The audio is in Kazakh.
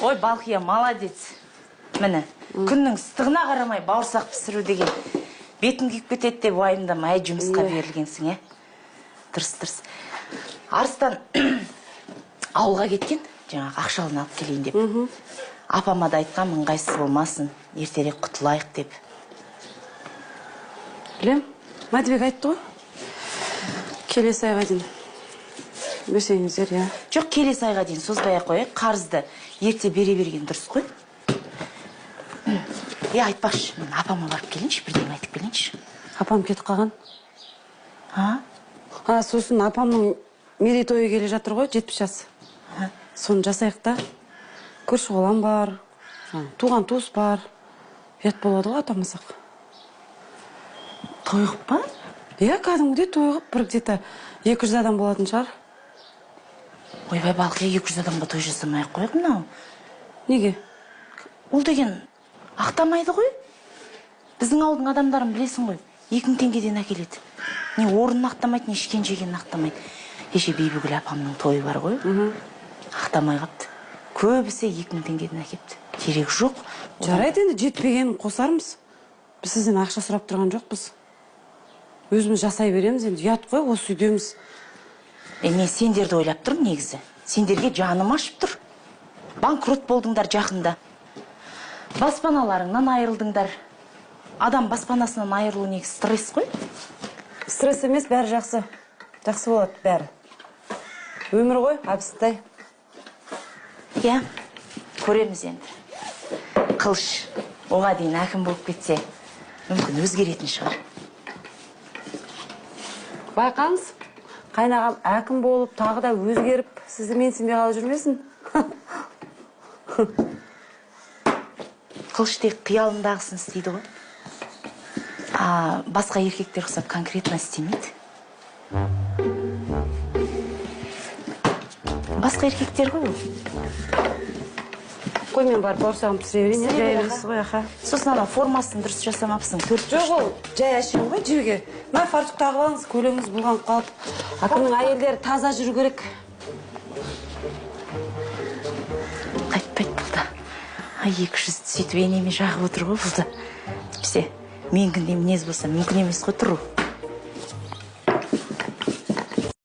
Ой, Балқия, молодец. Міне, күннің ыстығына қарамай бауырсақ пісіру деген. Бетің күйіп кетеді деп уайымдамай жұмысқа берілгенсің, Дұрыс. Арыстан ауылға кеткен, жаңағы ақшалын алып келейін деп. Апама да айтқан ыңғайсыз болмасын, ертерек құтылайық деп. Білем, Мәдібек айтты ғой. Келесі айға дейін. Берсеңіздер, Жоқ, келесі айға дейін созбай қойып, қарызды ерте бере берген дұрыс қой. Айтпақшы, мен апама барып келейінші, бірден айтып келейінші. Апам кетіп қалған. Сосын апамның мерейтойы келе жатыр ғой, 70 жас. Соны жасайық та. Көрші қолам бар, туған туыс бар. Ұят болады ғой атамасақ. Тойғып па? Кәдімгідей тойғып, бір где-то 200 адам болатын шығар. Ойбай, Балқия, 200 адамға той жасамай-ақ қойық мынау. Неге? Ол деген ақтамайды ғой. Біздің ауылдың адамдарын білесің ғой. 2000 теңгеден әкеледі. Не орнын ақтамайды, не ішкен жеген ақтамайды. Кеше Бибігүл апамның тойы бар ғой. Ақтамай қапты. Көбісі 2000 теңгеден әкепті. Керек жоқ. Жарайды, енді жетпегенін қосармыз. Біз сізден ақша сұрап тұрған жоқпыз. Өзіміз жасай береміз, енді ұят қой, осы үйдеміз. Мен сендерді ойлап тұрмын негізі. Сендерге жаным ашып тұр. Банкрот болдыңдар жақында. Баспаналарыңнан айырылдыңдар. Адам баспанасынан айырылу негізі стресс қой? Стресс емес, бәрі жақсы. Жақсы болады, бәрі. Өмір ғой, абыстай. Көреміз енді. Қылыш, оға дейін әкім болып кетсе, мүмкін өзгеретін шығар. Байқаңыз, қайнағам әкім болып, тағы да өзгеріп, сізді менсінбей қалып жүрмесін. Қылыш тек қиялындағысын істейді ғой. Басқа еркектер ұқсап конкретно істемейді. Басқа еркектер ғой ол. Қой, мен бар бауырсағым пісіре берейін. Сосын ана формасын дұрыс жасамапсың. Жоқ, ол жай әшейін ғой жеуге. Мә фартук тағып алыңыз, көлігіңіз бұлған қалып. Әкімнің әйелдері таза жүру керек. Қайтпайды бұлда. 200 сөйтіп енеме жағып отыр ғой бұлда. Тіпсе, мен күнде мінез болса мүмкін емес қой тұру.